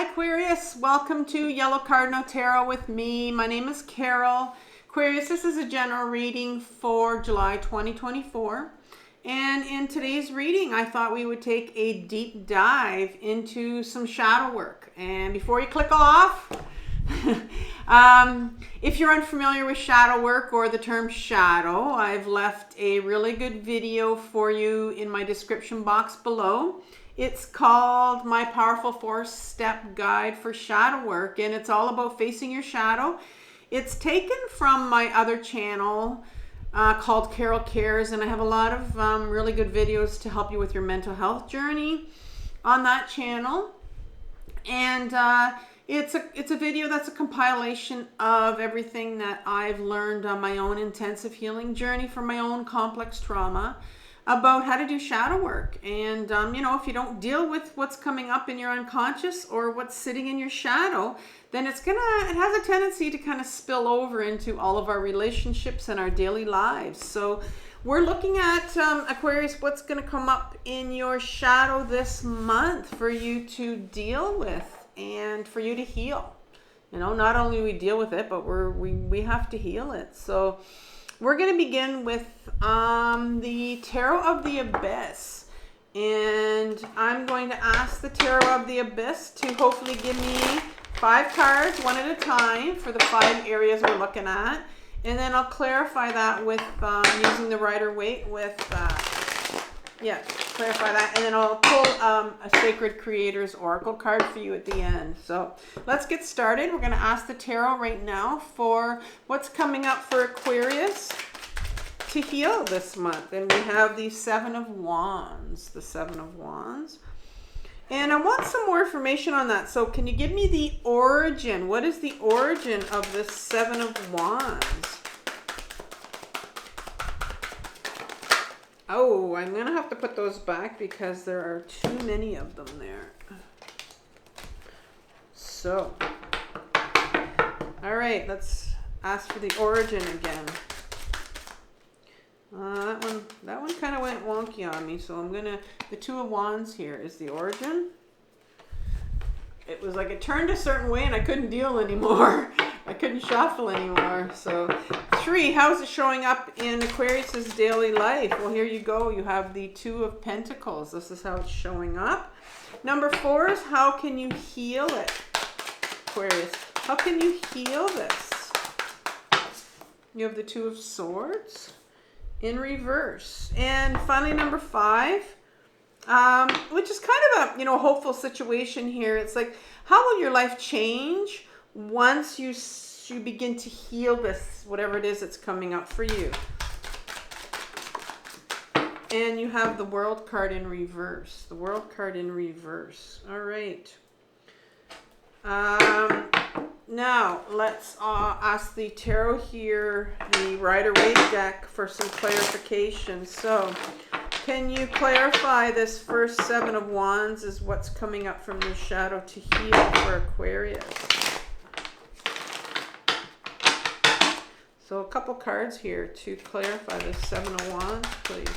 Hi Aquarius, welcome to Yellow Cardinal Tarot with me. My name is Carol. Aquarius, this is a general reading for July 2024. And in today's reading, I thought we would take a deep dive into some shadow work. And before you click off, if you're unfamiliar with shadow work or the term shadow, I've left a really good video for you in my description box below. It's called My Powerful 4-Step Guide for Shadow Work, and it's all about facing your shadow. It's taken from my other channel called Carol Cares, and I have a lot of really good videos to help you with your mental health journey on that channel. And it's a video that's a compilation of everything that I've learned on my own intensive healing journey from my own complex trauma about how to do shadow work. And you know, if you don't deal with what's coming up in your unconscious or what's sitting in your shadow, then it has a tendency to kind of spill over into all of our relationships and our daily lives. So we're looking at Aquarius, what's going to come up in your shadow this month for you to deal with and for you to heal. You know, not only do we deal with it, but we have to heal it. So we're going to begin with the Tarot of the Abyss. And I'm going to ask the Tarot of the Abyss to hopefully give me 5 cards, one at a time, for the 5 areas we're looking at. And then I'll clarify that with using the Rider-Waite with, clarify that. And then I'll pull a Sacred Creators Oracle card for you at the end. So let's get started. We're going to ask the Tarot right now for what's coming up for Aquarius to heal this month. And we have the 7 of Wands, the 7 of Wands. And I want some more information on that. So can you give me the origin? What is the origin of this 7 of Wands? Oh, I'm going to have to put those back because there are too many of them there. So, all right, let's ask for the origin again. That one kind of went wonky on me, so I'm gonna, the 2 of Wands here is the origin. It was like it turned a certain way and I couldn't deal anymore. I couldn't shuffle anymore. So 3, how's it showing up in Aquarius's daily life? Well, here you go. You have the 2 of Pentacles. This is how it's showing up. Number 4 is how can you heal it, Aquarius? How can you heal this? You have the 2 of Swords in reverse. And finally, number 5, which is kind of a, hopeful situation here. It's like, how will your life change once you begin to heal this, whatever it is that's coming up for you? And you have the World card in reverse. The World card in reverse. All right. Now, let's ask the Tarot here, the Rider-Waite deck, for some clarification. So, can you clarify this first 7 of Wands is what's coming up from your shadow to heal for Aquarius? So, a couple cards here to clarify this 7 of Wands, please.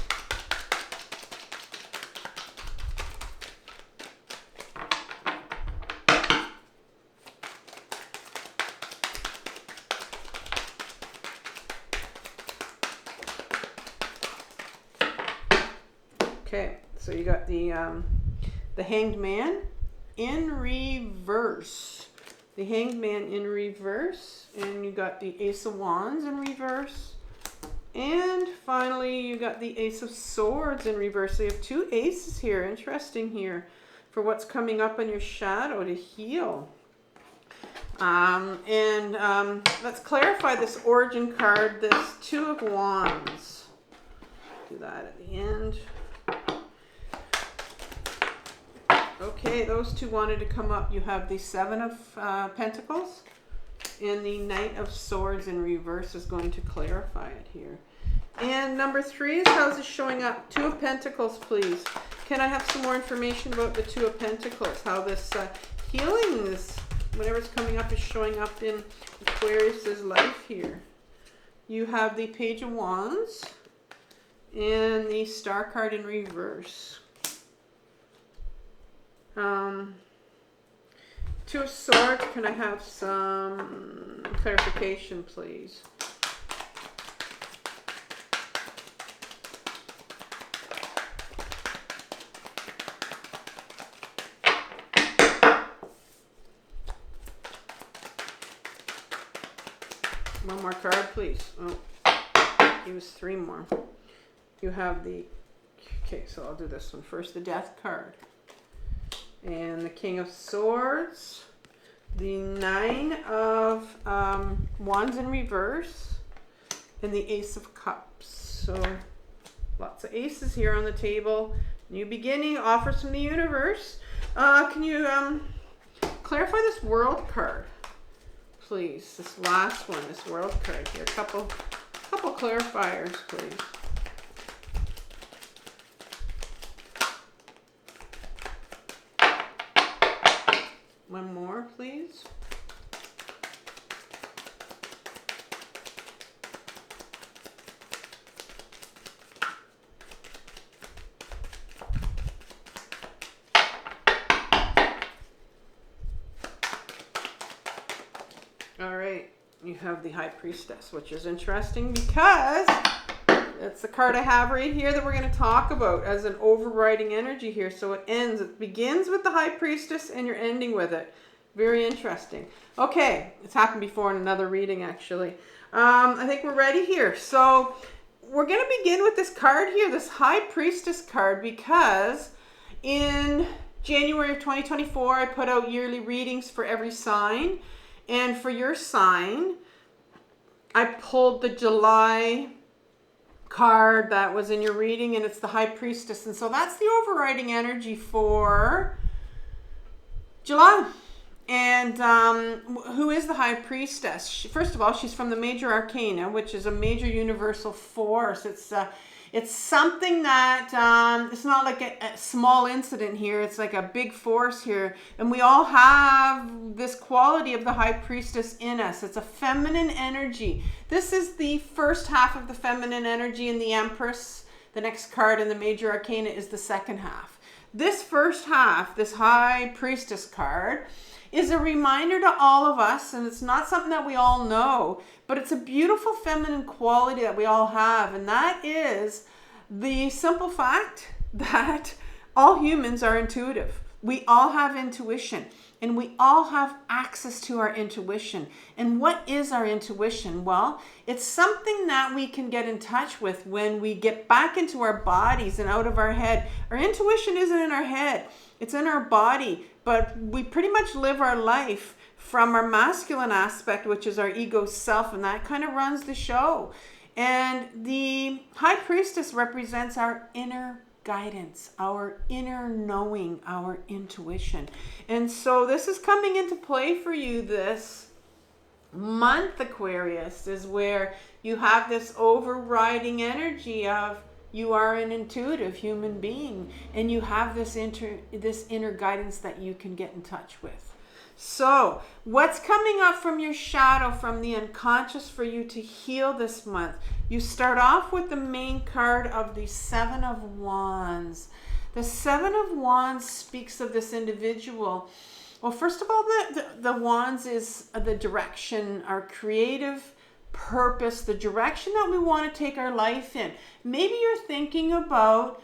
Okay, so you got the Hanged Man in reverse. The Hanged Man in reverse. And you got the Ace of Wands in reverse. And finally, you got the Ace of Swords in reverse. So you have 2 aces here. Interesting here for what's coming up in your shadow to heal. Let's clarify this origin card, this 2 of Wands. Do that at the end. Okay, those 2 wanted to come up. You have the 7 of Pentacles and the Knight of Swords in reverse is going to clarify it here. And number 3 is how's it showing up? 2 of Pentacles, please. Can I have some more information about the 2 of Pentacles? How this healing, this whatever's coming up is showing up in Aquarius's life here. You have the Page of Wands and the Star card in reverse. Two of Swords. Can I have some clarification, please? One more card, please. Oh, give us 3 more. You have the... Okay, so I'll do this one first. The Death card. And the King of Swords. The 9 of Wands in reverse. And the Ace of Cups. So lots of aces here on the table. New beginning, offers from the universe. Can you clarify this World card? Please, this last one, this World card here. Couple clarifiers, please. One more, please. All right, you have the High Priestess, which is interesting because it's the card I have right here that we're going to talk about as an overriding energy here. So it begins with the High Priestess and you're ending with it. Very interesting. Okay, it's happened before in another reading actually. I think we're ready here. So we're going to begin with this card here, this High Priestess card, because in January of 2024, I put out yearly readings for every sign. And for your sign, I pulled the July card that was in your reading, and it's the High Priestess. And so that's the overriding energy for July. And who is the High Priestess? First of all, she's from the Major Arcana, which is a major universal force. It's something that, it's not like a small incident here. It's like a big force here. And we all have this quality of the High Priestess in us. It's a feminine energy. This is the first half of the feminine energy in the Empress. The next card in the Major Arcana is the second half. This first half, this High Priestess card, is a reminder to all of us, and it's not something that we all know, but it's a beautiful feminine quality that we all have, and that is the simple fact that all humans are intuitive. We all have intuition, and we all have access to our intuition. And what is our intuition? Well, it's something that we can get in touch with when we get back into our bodies and out of our head. Our intuition isn't in our head, it's in our body. But we pretty much live our life from our masculine aspect, which is our ego self, and that kind of runs the show. And the High Priestess represents our inner guidance, our inner knowing, our intuition. And so this is coming into play for you this month, Aquarius, is where you have this overriding energy of you are an intuitive human being, and you have this inner guidance that you can get in touch with. So what's coming up from your shadow, from the unconscious, for you to heal this month? You start off with the main card of the Seven of Wands. The Seven of Wands speaks of this individual. Well, first of all, the Wands is the direction, our creative purpose, the direction that we want to take our life in. Maybe you're thinking about,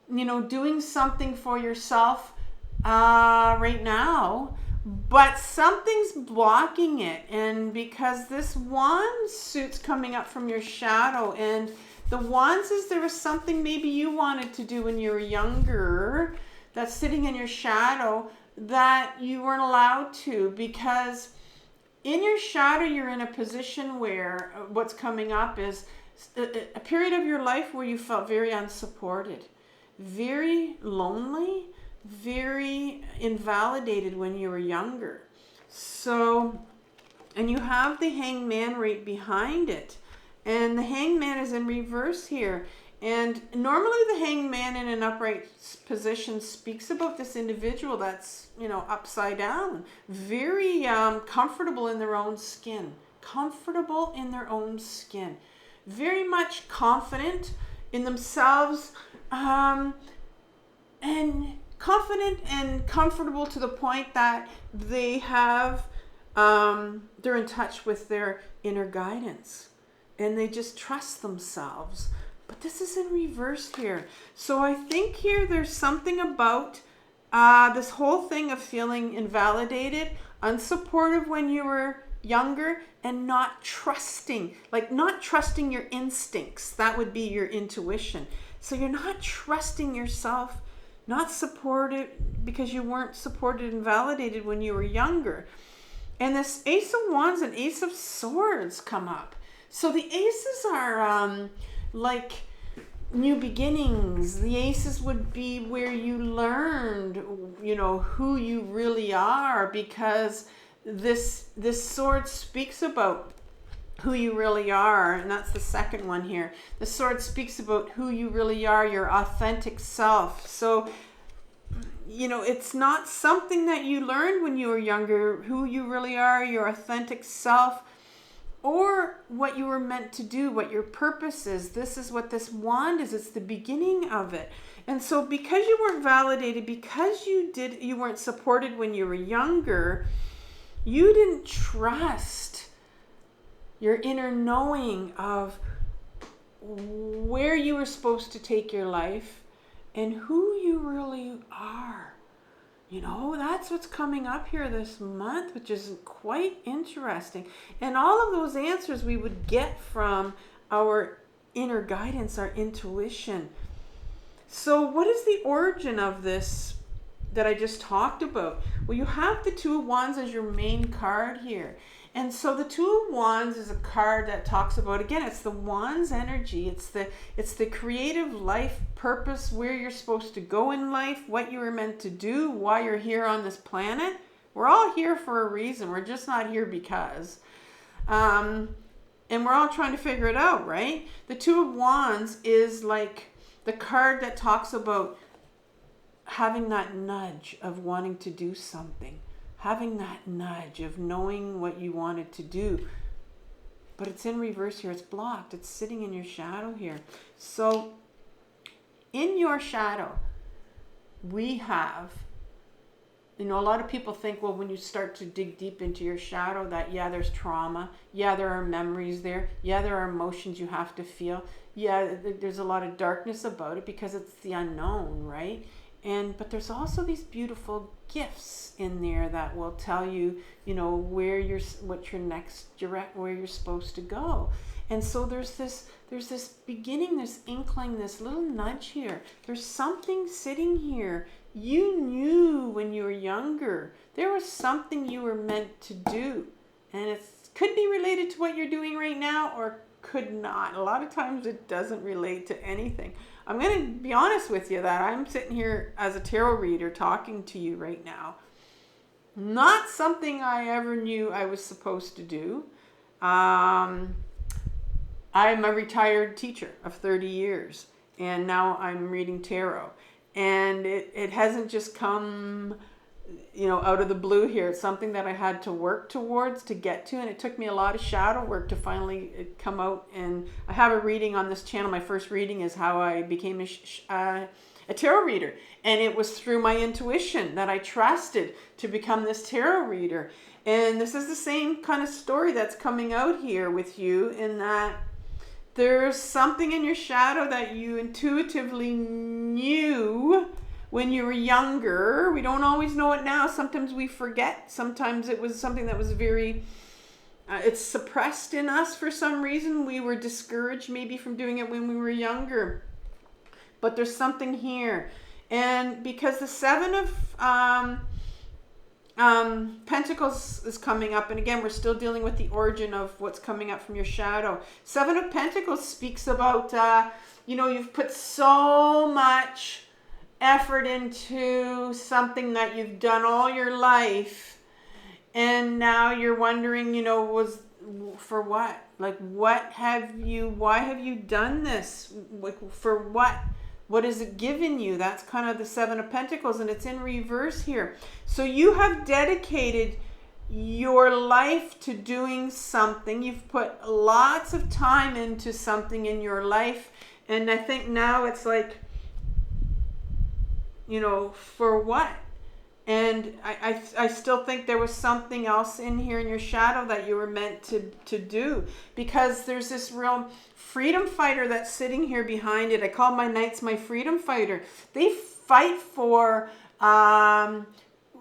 doing something for yourself right now, but something's blocking it. And because this wand suit's coming up from your shadow, and the wands is there was something maybe you wanted to do when you were younger that's sitting in your shadow that you weren't allowed to, because in your shadow, you're in a position where what's coming up is a period of your life where you felt very unsupported, very lonely, very invalidated when you were younger. So, and you have the Hangman right behind it. And the Hangman is in reverse here. And normally the Hangman in an upright position speaks about this individual that's, upside down, very comfortable in their own skin, very much confident in themselves, and confident and comfortable to the point that they have, they're in touch with their inner guidance and they just trust themselves. But this is in reverse here. So I think here there's something about this whole thing of feeling invalidated, unsupportive when you were younger, and not trusting, like not trusting your instincts. That would be your intuition. So you're not trusting yourself, not supported because you weren't supported and validated when you were younger. And this Ace of Wands and Ace of Swords come up. So the aces are like new beginnings. The aces would be where you learned, you know, who you really are, because this sword speaks about who you really are, and that's the second one here. The sword speaks about who you really are, your authentic self. So, you know, it's not something that you learned when you were younger, who you really are, your authentic self, or what you were meant to do, what your purpose is. This is what this wand is. It's the beginning of it. And so because you weren't validated, because you weren't supported when you were younger, you didn't trust your inner knowing of where you were supposed to take your life and who you really are. You know, that's what's coming up here this month, which is quite interesting. And all of those answers we would get from our inner guidance, our intuition. So what is the origin of this that I just talked about? Well, you have the Two of Wands as your main card here. And so the Two of Wands is a card that talks about, again, it's the Wands energy. It's the creative life purpose, where you're supposed to go in life, what you were meant to do, why you're here on this planet. We're all here for a reason. We're just not here because. And we're all trying to figure it out, right? The Two of Wands is like the card that talks about having that nudge of wanting to do something, having that nudge of knowing what you wanted to do. But it's in reverse here. It's blocked. It's sitting in your shadow here. So in your shadow, we have, you know, a lot of people think, well, when you start to dig deep into your shadow, that, yeah, there's trauma. Yeah, there are memories there. Yeah, there are emotions you have to feel. Yeah, there's a lot of darkness about it because it's the unknown, right? But there's also these beautiful gifts in there that will tell you, you know, where you're supposed to go. And so there's this beginning, this inkling, this little nudge here. There's something sitting here. You knew when you were younger there was something you were meant to do, and it could be related to what you're doing right now, or could not. A lot of times it doesn't relate to anything. I'm going to be honest with you that I'm sitting here as a tarot reader talking to you right now. Not something I ever knew I was supposed to do. I'm a retired teacher of 30 years, and now I'm reading tarot. And it hasn't just come, you know, out of the blue here. It's something that I had to work towards to get to, and it took me a lot of shadow work to finally come out. And I have a reading on this channel. My first reading is how I became a tarot reader, and it was through my intuition that I trusted to become this tarot reader. And this is the same kind of story that's coming out here with you, in that there's something in your shadow that you intuitively knew when you were younger. We don't always know it now. Sometimes we forget. Sometimes it was something that was very, it's suppressed in us for some reason. We were discouraged maybe from doing it when we were younger. But there's something here. And because the Seven of Pentacles is coming up, and again, we're still dealing with the origin of what's coming up from your shadow. Seven of Pentacles speaks about, you know, you've put so much effort into something that you've done all your life, and now you're wondering, you know, was for what? Like, why have you done this? Like, for what? What has it given you? That's kind of the Seven of Pentacles, and it's in reverse here. So you have dedicated your life to doing something. You've put lots of time into something in your life, and I think now it's like for what? And I still think there was something else in here in your shadow that you were meant to do, because there's this real freedom fighter that's sitting here behind it. I call my knights my freedom fighter. They fight for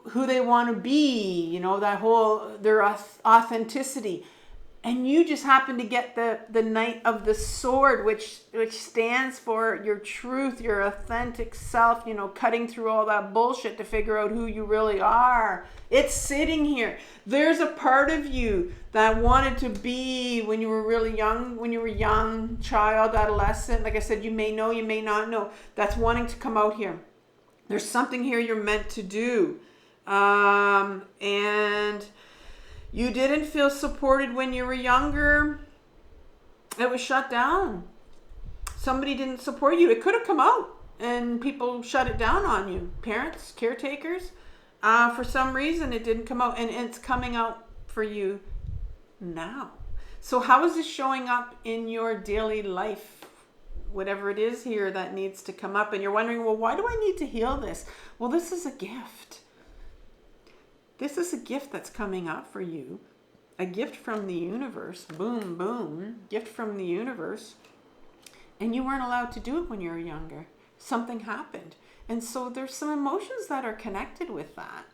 who they want to be, that whole, their authenticity. And you just happen to get the Knight of the Sword, which stands for your truth, your authentic self, cutting through all that bullshit to figure out who you really are. It's sitting here. There's a part of you that wanted to be when you were really young, child, adolescent. Like I said, you may know, you may not know. That's wanting to come out here. There's something here you're meant to do. And you didn't feel supported when you were younger. It was shut down. Somebody didn't support you. It could have come out and people shut it down on you. Parents, caretakers. For some reason, it didn't come out, and it's coming out for you now. So how is this showing up in your daily life? Whatever it is here that needs to come up, and you're wondering, well, why do I need to heal this? Well, this is a gift. This is a gift that's coming up for you. A gift from the universe. Boom, boom. Gift from the universe. And you weren't allowed to do it when you were younger. Something happened. And so there's some emotions that are connected with that.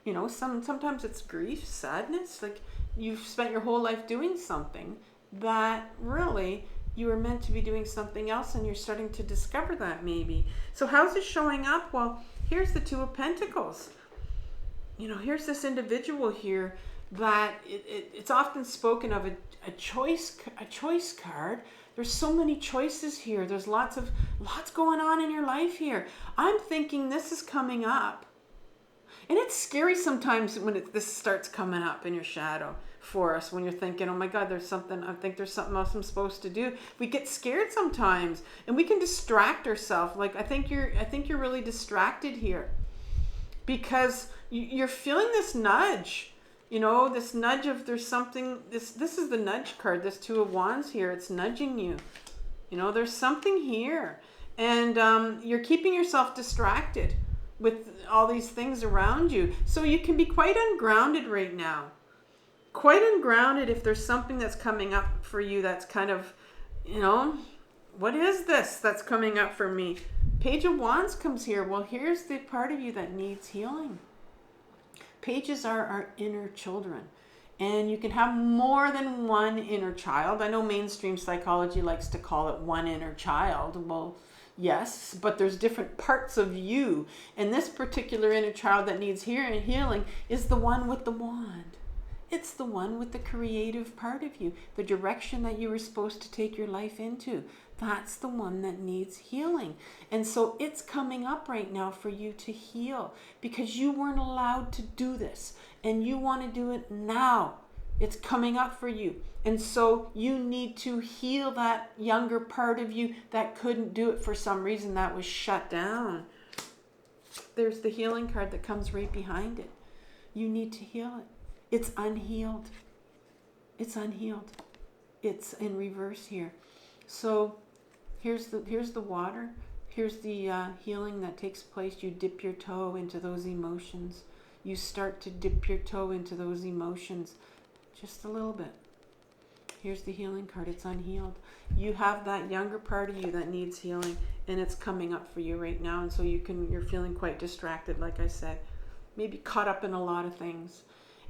Sometimes it's grief, sadness. Like you've spent your whole life doing something that really you were meant to be doing something else, and you're starting to discover that maybe. So how's it showing up? Well, here's the Two of Pentacles. Here's this individual here that it's often spoken of a choice card. There's so many choices here. There's lots going on in your life here. I'm thinking this is coming up. And it's scary sometimes when this starts coming up in your shadow for us, when you're thinking, oh my God, I think there's something else I'm supposed to do. We get scared sometimes, and we can distract ourselves. Like I think you're really distracted here, because you're feeling this nudge, this nudge of there's something, this is the nudge card, this Two of Wands here, it's nudging you. There's something here, and you're keeping yourself distracted with all these things around you. So you can be quite ungrounded right now. Quite ungrounded if there's something that's coming up for you that's kind of, what is this that's coming up for me? Page of Wands comes here. Well, here's the part of you that needs healing. Pages are our inner children. And you can have more than one inner child. I know mainstream psychology likes to call it one inner child. Well, yes, but there's different parts of you. And this particular inner child that needs healing is the one with the wand. It's the one with the creative part of you, the direction that you were supposed to take your life into. That's the one that needs healing. And so it's coming up right now for you to heal, because you weren't allowed to do this and you want to do it now. It's coming up for you. And so you need to heal that younger part of you that couldn't do it for some reason, that was shut down. There's the healing card that comes right behind it. You need to heal it. It's unhealed. It's unhealed. It's in reverse here. So here's the water. Here's the healing that takes place. You dip your toe into those emotions. You start to dip your toe into those emotions just a little bit. Here's the healing card. It's unhealed. You have that younger part of you that needs healing, and it's coming up for you right now. And so you're feeling quite distracted, like I said, maybe caught up in a lot of things.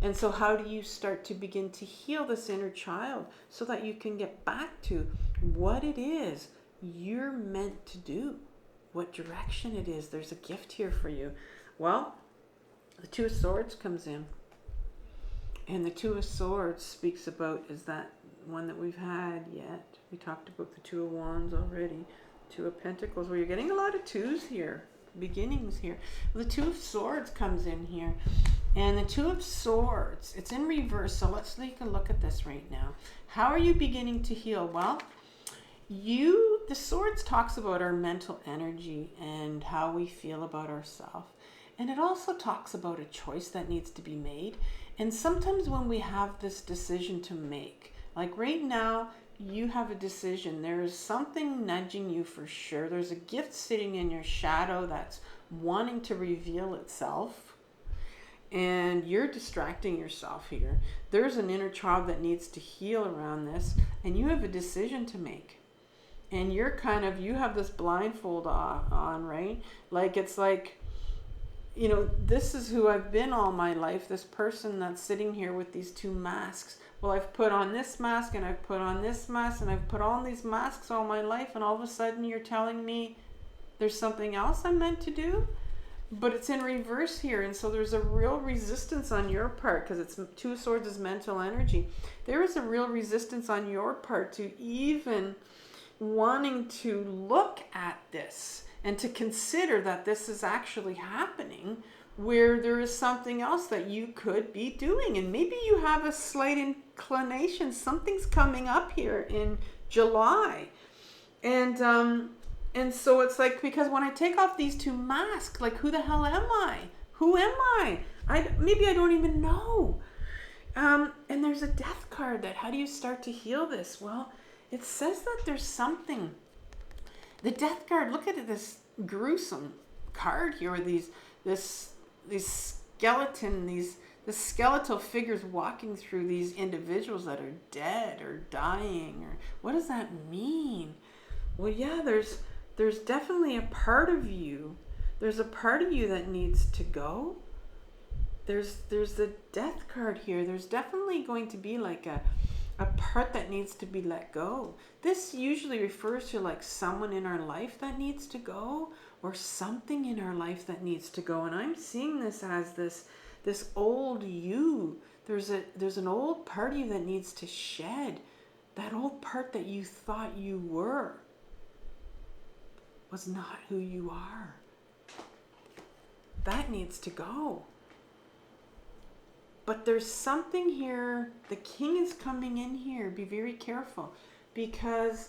And so how do you start to begin to heal this inner child so that you can get back to what it is you're meant to do, what direction it is? There's a gift here for you. Well, the Two of Swords comes in. And the Two of Swords speaks about, is that one that we've had yet? We talked about the Two of Wands already. Two of Pentacles, where you're getting a lot of twos here, beginnings here. The Two of Swords comes in here. And the Two of Swords, it's in reverse, so let's take a look at this right now. How are you beginning to heal? Well, the Swords talks about our mental energy and how we feel about ourselves. And it also talks about a choice that needs to be made. And sometimes when we have this decision to make, like right now, you have a decision. There is something nudging you for sure. There's a gift sitting in your shadow that's wanting to reveal itself. And you're distracting yourself here. There's an inner child that needs to heal around this. And you have a decision to make. And you're you have this blindfold on, right? Like, it's like, you know, this is who I've been all my life. This person that's sitting here with these two masks. Well, I've put on this mask and I've put on this mask and I've put on these masks all my life. And all of a sudden you're telling me there's something else I'm meant to do? But it's in reverse here. And so there's a real resistance on your part, because it's two swords is mental energy. There is a real resistance on your part to even wanting to look at this and to consider that this is actually happening, where there is something else that you could be doing. And maybe you have a slight inclination. Something's coming up here in July. And so it's like, because when I take off these two masks, like, who the hell am I? Who am I? Maybe I don't even know. And there's a death card that, how do you start to heal this? Well, it says that there's something. The death card, look at this gruesome card here with these skeletal figures walking through these individuals that are dead or dying. Or what does that mean? Well, yeah, there's definitely a part of you. There's a part of you that needs to go. There's the death card here. There's definitely going to be like a part that needs to be let go. This usually refers to like someone in our life that needs to go, or something in our life that needs to go. And I'm seeing this as this old you. There's an old part of you that needs to shed. That old part that you thought you were was not who you are. That needs to go. But there's something here. The king is coming in here. Be very careful, because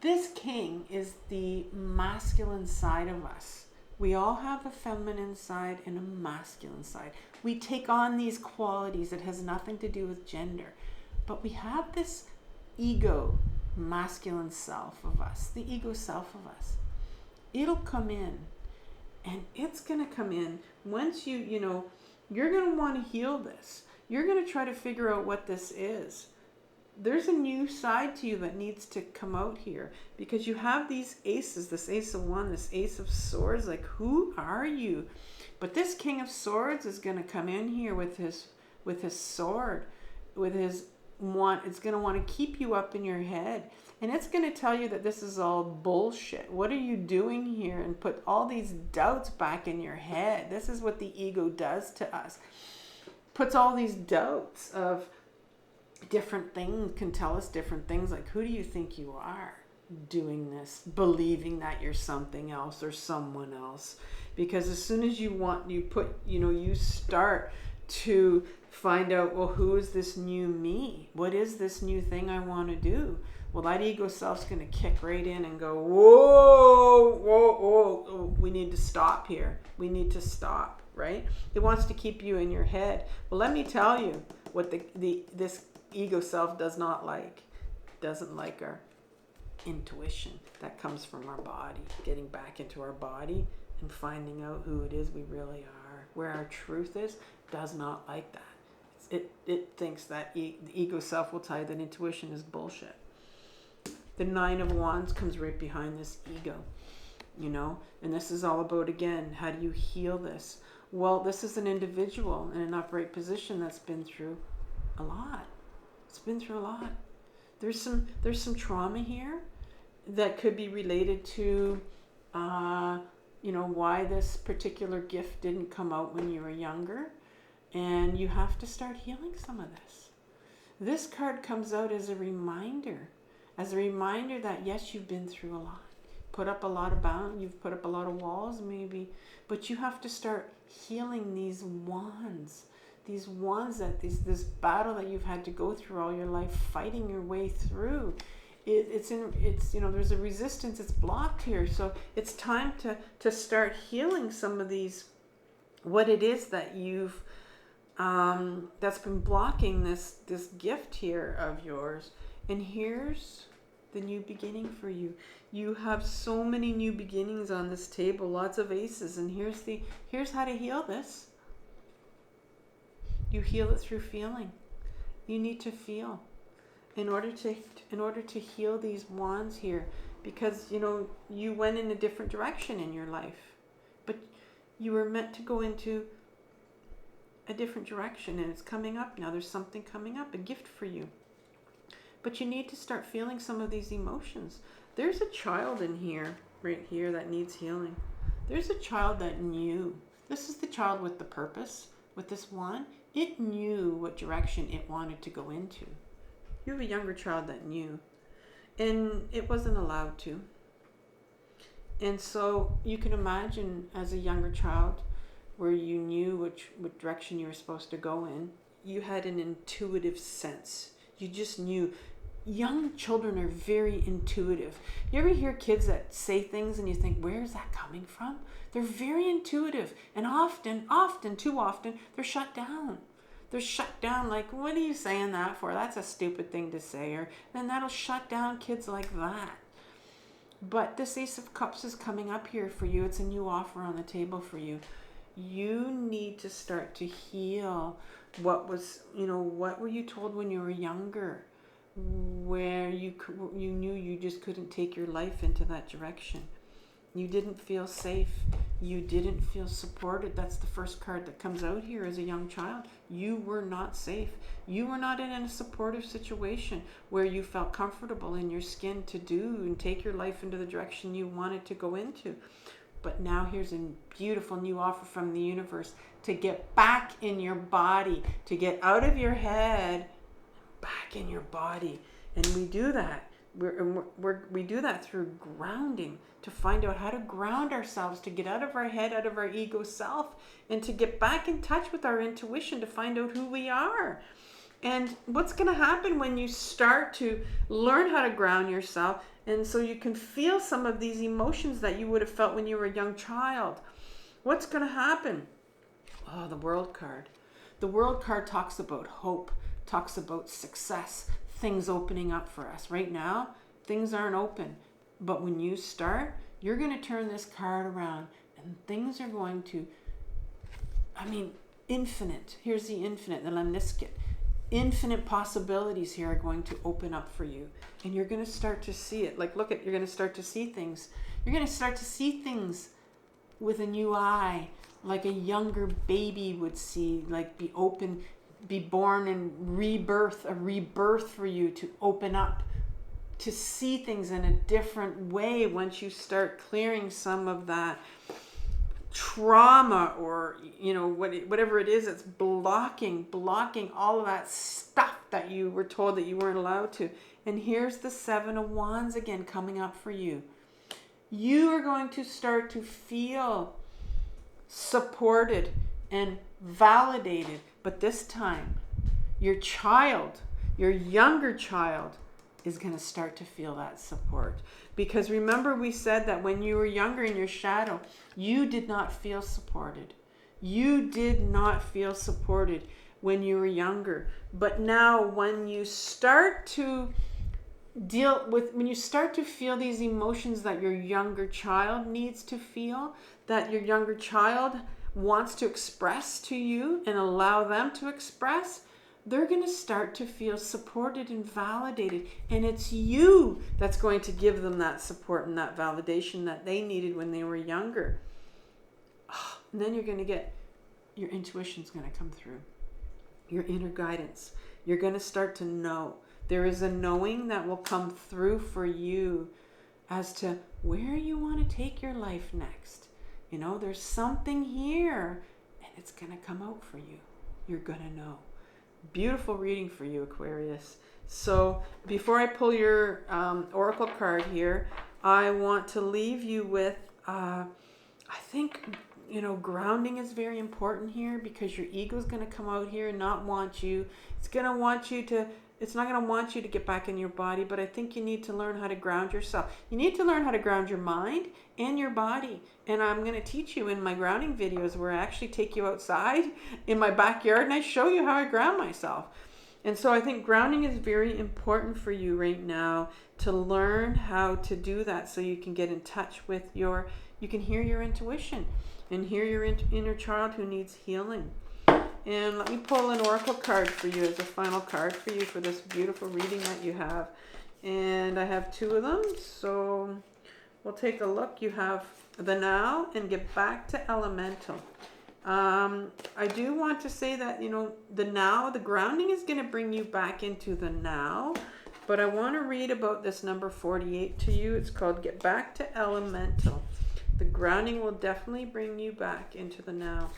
this king is the masculine side of us. We all have a feminine side and a masculine side. We take on these qualities. It has nothing to do with gender. But we have this ego, masculine self of us, the ego self of us. It'll come in, and it's going to come in once you're going to want to heal this. You're going to try to figure out what this is. There's a new side to you that needs to come out here, because you have these aces, this ace of wands, this ace of swords. Like, who are you? But this king of swords is going to come in here with his sword, with his want. It's going to want to keep you up in your head, and it's going to tell you that this is all bullshit. What are you doing here? And put all these doubts back in your head. This is what the ego does to us. Puts all these doubts of different things, can tell us different things, like, who do you think you are doing this, believing that you're something else or someone else? Because as soon as you start to find out, well, who is this new me? What is this new thing I want to do? Well, that ego self's going to kick right in and go, whoa, we need to stop here. We need to stop, right? It wants to keep you in your head. Well, let me tell you what this ego self does not like. Doesn't like our intuition that comes from our body, getting back into our body and finding out who it is we really are, where our truth is. Does not like that. It thinks that the ego self will tell you that intuition is bullshit. The 9 of Wands comes right behind this ego, and this is all about, again, how do you heal this? Well, this is an individual in an upright position that's been through a lot. It's been through a lot. There's some trauma here that could be related to, why this particular gift didn't come out when you were younger. And you have to start healing some of this. This card comes out as a reminder that, yes, you've been through a lot. Put up a lot of bounds, you've put up a lot of walls maybe, but you have to start healing these wands. These wands this battle that you've had to go through all your life, fighting your way through. There's a resistance, it's blocked here. So it's time to start healing some of these, what it is that you've that's been blocking this gift here of yours. And here's the new beginning for you. You have so many new beginnings on this table, lots of aces, and here's how to heal this. You heal it through feeling. You need to feel in order to heal these wands here, because you went in a different direction in your life, but you were meant to go into a different direction, and it's coming up now. There's something coming up, a gift for you. But you need to start feeling some of these emotions. There's a child in here, right here, that needs healing. There's a child that knew. This is the child with the purpose, with this wand. It knew what direction it wanted to go into. You have a younger child that knew, and it wasn't allowed to. And so you can imagine as a younger child where you knew what direction you were supposed to go in. You had an intuitive sense. You just knew. Young children are very intuitive. You ever hear kids that say things and you think, where is that coming from? They're very intuitive, and too often, they're shut down. They're shut down like, what are you saying that for? That's a stupid thing to say. Or then that'll shut down kids like that. But this Ace of Cups is coming up here for you. It's a new offer on the table for you. You need to start to heal what were you told when you were younger, where you knew you just couldn't take your life into that direction. You didn't feel safe. You didn't feel supported. That's the first card that comes out here as a young child. You were not safe. You were not in a supportive situation where you felt comfortable in your skin to do and take your life into the direction you wanted to go into. But now here's a beautiful new offer from the universe to get back in your body, to get out of your head, back in your body. And we do that. We do that through grounding, to find out how to ground ourselves, to get out of our head, out of our ego self, and to get back in touch with our intuition, to find out who we are. And what's going to happen when you start to learn how to ground yourself, and so you can feel some of these emotions that you would have felt when you were a young child? What's going to happen? Oh, the World card. The World card talks about hope, talks about success, things opening up for us. Right now, things aren't open. But when you start, you're going to turn this card around, and things are going to, infinite. Here's the infinite, the lemniscate. Infinite possibilities here are going to open up for you. And you're going to start to see it. Like, look, you're going to start to see things. You're going to start to see things with a new eye, like a younger baby would see, like be open, be born and rebirth, a rebirth for you to open up, to see things in a different way once you start clearing some of that trauma, or whatever it is that's blocking all of that stuff that you were told that you weren't allowed to. And here's the Seven of Wands again coming up for you. You are going to start to feel supported and validated, but this time your younger child is going to start to feel that support. Because remember, we said that when you were younger in your shadow, you did not feel supported. You did not feel supported when you were younger. But now when you start to when you start to feel these emotions that your younger child needs to feel, that your younger child wants to express to you and allow them to express, they're going to start to feel supported and validated. And it's you that's going to give them that support and that validation that they needed when they were younger. And then you're going to get, your intuition's going to come through. Your inner guidance. You're going to start to know. There is a knowing that will come through for you as to where you want to take your life next. There's something here, and it's going to come out for you. You're going to know. Beautiful reading for you, Aquarius. So before I pull your oracle card here, I want to leave you with, I think, grounding is very important here, because your ego is going to come out here and not want you. It's going to want you to it's not going to want you to get back in your body, but I think you need to learn how to ground yourself. You need to learn how to ground your mind and your body. And I'm going to teach you in my grounding videos where I actually take you outside in my backyard and I show you how I ground myself. And so I think grounding is very important for you right now to learn how to do that so you can get in touch with you can hear your intuition and hear your inner child who needs healing. And let me pull an oracle card for you as a final card for you for this beautiful reading that you have. And I have 2 of them, so we'll take a look. You have the now and get back to elemental. I do want to say that, the now, the grounding is going to bring you back into the now. But I want to read about this number 48 to you. It's called Get Back to Elemental. The grounding will definitely bring you back into the now.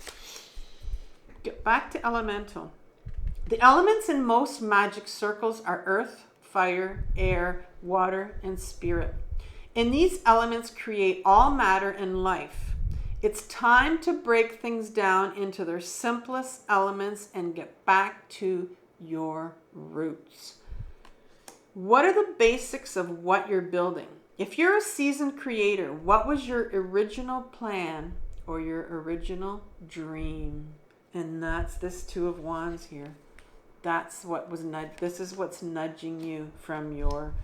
Get back to elemental. The elements in most magic circles are earth, fire, air, water, and spirit. And these elements create all matter and life. It's time to break things down into their simplest elements and get back to your roots. What are the basics of what you're building? If you're a seasoned creator, what was your original plan or your original dream? And that's this 2 of Wands here. That's what was this is what's nudging you from your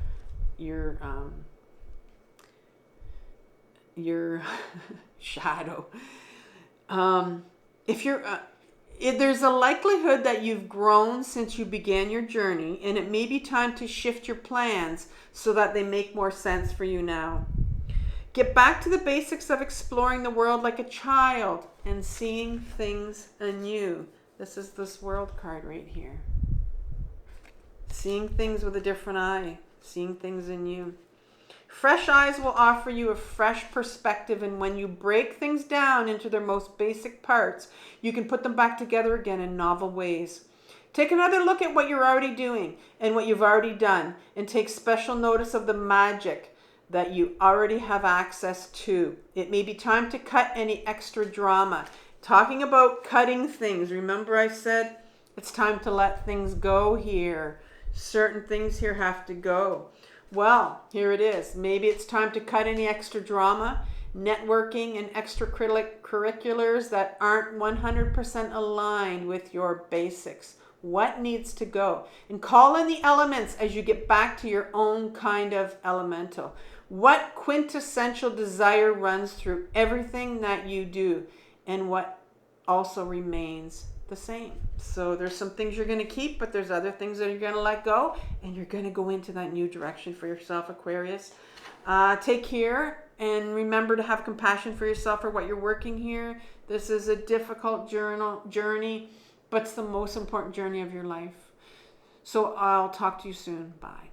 shadow. If you're there's a likelihood that you've grown since you began your journey, and it may be time to shift your plans so that they make more sense for you now. Get back to the basics of exploring the world like a child and seeing things anew. This is this world card right here. Seeing things with a different eye. Seeing things anew. Fresh eyes will offer you a fresh perspective, and when you break things down into their most basic parts, you can put them back together again in novel ways. Take another look at what you're already doing and what you've already done, and take special notice of the magic that you already have access to. It may be time to cut any extra drama. Talking about cutting things, remember I said it's time to let things go here. Certain things here have to go. Well, here it is. Maybe it's time to cut any extra drama, networking, and extracurriculars that aren't 100% aligned with your basics. What needs to go? And call in the elements as you get back to your own kind of elemental. What quintessential desire runs through everything that you do, and what also remains the same? So there's some things you're going to keep, but there's other things that you're going to let go, and you're going to go into that new direction for yourself, Aquarius. Take care, and remember to have compassion for yourself for what you're working here. This is a difficult journey, but it's the most important journey of your life. So I'll talk to you soon. Bye.